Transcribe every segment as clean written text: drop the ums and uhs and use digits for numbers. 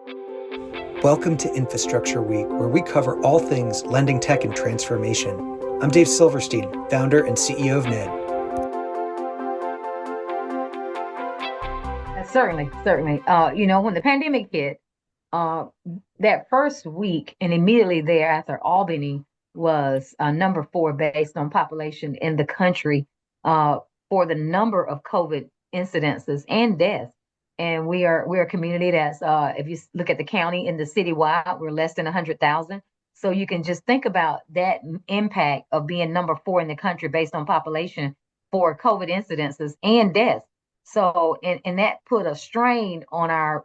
Welcome to Infrastructure Week, where we cover all things lending tech and transformation. I'm Dave Silverstein, founder and CEO of NED. Certainly. When the pandemic hit, that first week and immediately thereafter, Albany was number 4 based on population in the country for the number of COVID incidences and deaths. And we're a community that's if you look at the county and the citywide, we're less than 100,000. So you can just think about that impact of being number 4 in the country based on population for COVID incidences and deaths. So and that put a strain on our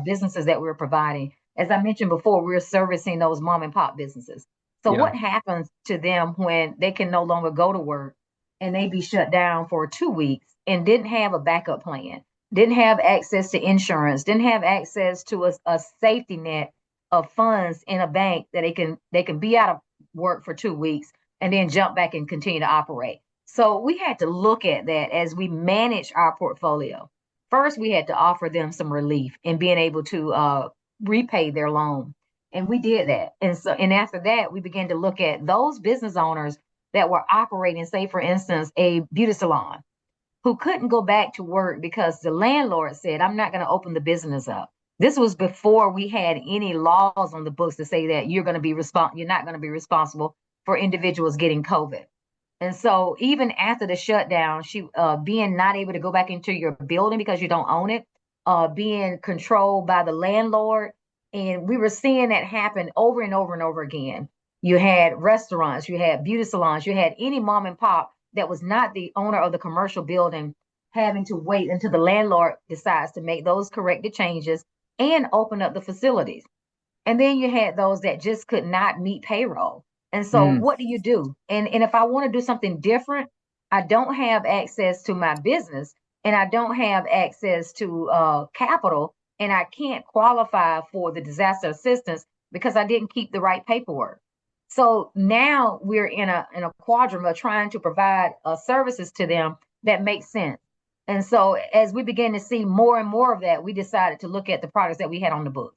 businesses that we're providing. As I mentioned before, we're servicing those mom and pop businesses. So Yeah. what happens to them when they can no longer go to work and they be shut down for 2 weeks and didn't have a backup plan, didn't have access to insurance, didn't have access to a safety net of funds in a bank that they can be out of work for 2 weeks and then jump back and continue to operate. So we had to look at that as we manage our portfolio. First, we had to offer them some relief in being able to repay their loan. And we did that. And after that, we began to look at those business owners that were operating, say, for instance, a beauty salon who couldn't go back to work because the landlord said, I'm not going to open the business up. This was before we had any laws on the books to say that you're not going to be responsible for individuals getting COVID. And so even after the shutdown, she being not able to go back into your building because you don't own it, being controlled by the landlord. And we were seeing that happen over and over and over again. You had restaurants, you had beauty salons, you had any mom and pop that was not the owner of the commercial building having to wait until the landlord decides to make those corrective changes and open up the facilities. And then you had those that just could not meet payroll. And so what do you do? And if I want to do something different, I don't have access to my business and I don't have access to capital and I can't qualify for the disaster assistance because I didn't keep the right paperwork. So now we're in a quadrant of trying to provide services to them that make sense. And so as we began to see more and more of that, we decided to look at the products that we had on the books.